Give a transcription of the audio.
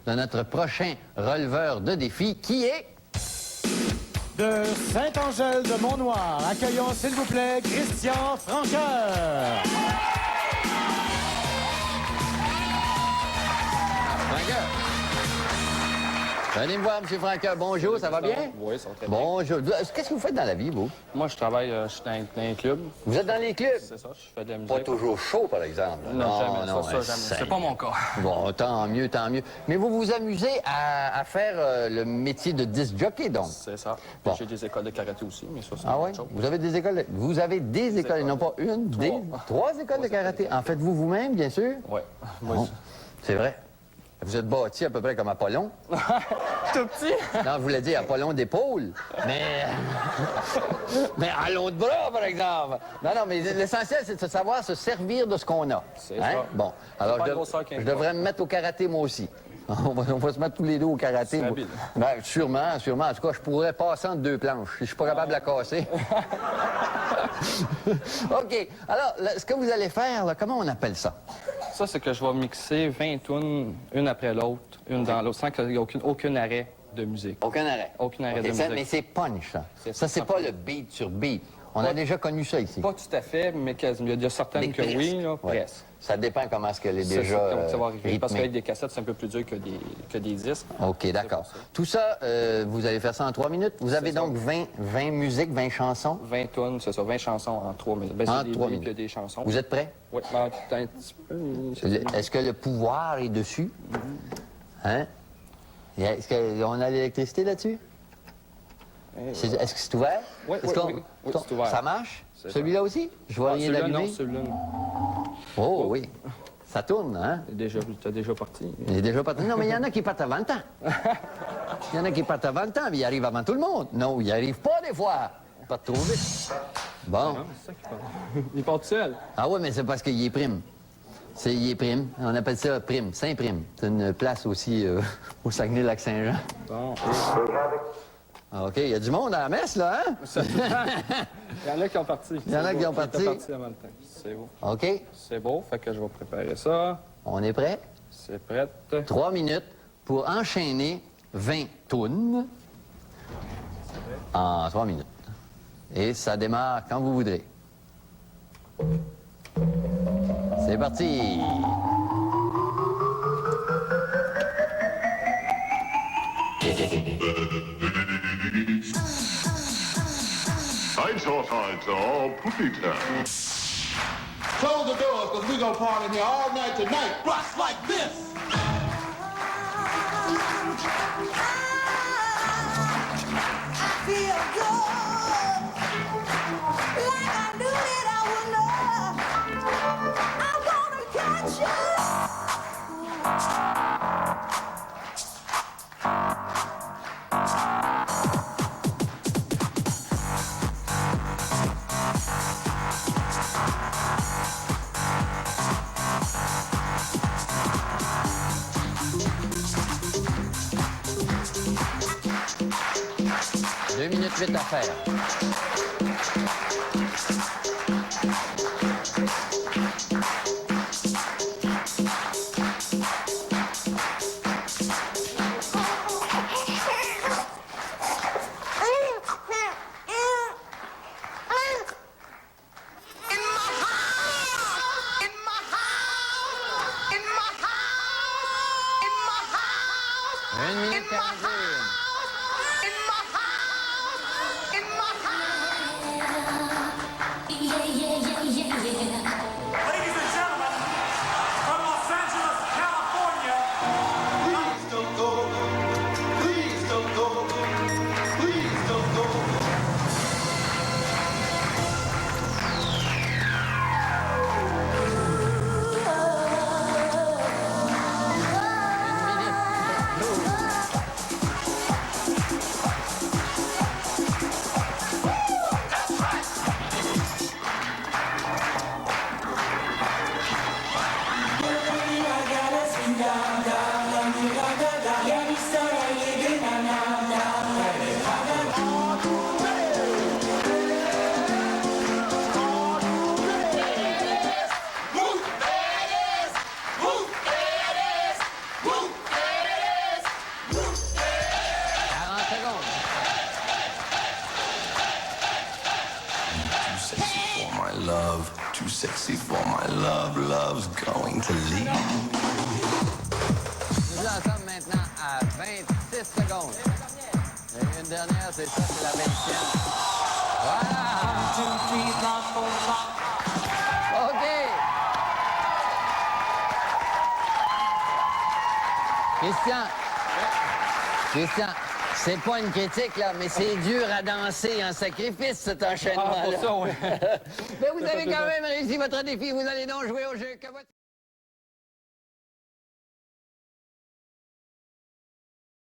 de notre prochain releveur de défi qui est... De Saint-Angèle de Mont-Noir, accueillons s'il vous plaît Christian Franqueur. Franqueur. Venez me voir, M. Franqueur. Bonjour, ça va bien? Oui, ça va très bien. Bonjour. Qu'est-ce que vous faites dans la vie, vous? Moi, je travaille, je suis dans un club. Vous êtes dans les clubs? C'est ça, je fais de la musique. Pas toujours chaud, par exemple. Non, jamais. non, Ça, jamais. C'est pas mon cas. Bon, tant mieux, tant mieux. Mais vous vous amusez à faire le métier de disc jockey, donc? C'est ça. Bon. J'ai des écoles de karaté aussi, mais ça, c'est Ah autre oui? chose. Vous avez des écoles? Vous avez des écoles, et non pas une, trois écoles de karaté. En faites-vous vous-même, bien sûr? Oui. Bon, c'est vrai. Vous êtes bâti à peu près comme Apollon. Tout petit? Non, je voulais dire Apollon d'épaule, mais... mais à l'autre bras, par exemple. Non, mais l'essentiel, c'est de savoir se servir de ce qu'on a. C'est ça. Bon, alors pas grosseur qu'un je devrais me mettre au karaté, moi aussi. On va se mettre tous les deux au karaté. C'est habile. Ben, sûrement, sûrement. En tout cas, je pourrais passer entre deux planches. Je suis pas capable de la casser. OK. Alors, là, ce que vous allez faire, là, comment on appelle ça? Ça, c'est que je vais mixer 20 tunes, une après l'autre, une dans l'autre, sans qu'il y ait aucun arrêt de musique. Aucun arrêt. Aucun arrêt OK, de musique. Mais c'est punch, ça. C'est Ça, c'est ça. pas le beat sur beat. On a déjà connu ça ici. Pas tout à fait, mais quasiment. Il y a certaines Mais que presque. oui, là, Ouais. presque. Ça dépend comment est-ce qu'elle est C'est déjà ça, comme ça va arriver. Parce rythmée. qu'avec des cassettes, c'est un peu plus dur que des disques. OK, d'accord. C'est pour ça. Tout ça, vous allez faire ça en 3 minutes. Vous avez ça. donc 20 musiques, 20 chansons. 20 tunes, c'est ça, 20 chansons en 3 minutes. Ben, En c'est des 3 beats, minutes. des chansons. Vous êtes prêts? Oui, ben, un petit peu. Est-ce que le pouvoir est dessus? Hein? Est-ce qu'on a l'électricité là-dessus? Est-ce que c'est ouvert? Oui, Est-ce qu'on- oui, c'est ouvert. Ça marche? C'est Celui-là aussi? Je vois rien Celui-là, non, d'allumer. celui-là, non. Oh oui. Ça tourne, hein? T'as déjà parti. Il est déjà parti. Non, mais il y en a qui partent avant le temps. Il y en a qui partent avant le temps, mais ils arrivent avant tout le monde. Non, ils n'y arrivent pas des fois. Pas trop vite. Bon. Non, c'est ça qu'il part. Il part tout seul. Ah oui, mais c'est parce qu'il est prime. Il est prime. On appelle ça prime, Saint-Prime. C'est une place aussi au Saguenay-Lac-Saint-Jean. Bon. Ah, OK, il y a du monde à la messe, là, hein? Il y en a qui ont parti. Il y en a qui ont Ils étaient parti. partis avant le temps. C'est beau. OK, C'est beau, fait que je vais préparer ça. on est prêt? C'est prêt. 3 minutes pour enchaîner 20 tunes en 3 minutes. Et ça démarre quand vous voudrez. C'est parti! I thought I'd all puppy time. Close the doors, because we're going to party in here all night tonight. Rocks like this. I feel good, like I knew that I would love. I'm gonna catch you. Deux minutes 8 à faire. Une minute 41. Ladies and gentlemen, from Los Angeles, California, Please don't go. Please don't go. Please don't go. Une minute. Too sexy for my love, love's going to leave. Nous en sommes maintenant à 26 secondes. Et une dernière, c'est ça, c'est la 20e. Voilà! OK! Christian, c'est pas une critique, là, mais c'est dur à danser en sacrifice, cet enchaînement-là. Ah, pour ça, oui. Mais vous avez quand même réussi votre défi. Vous allez donc jouer au jeu.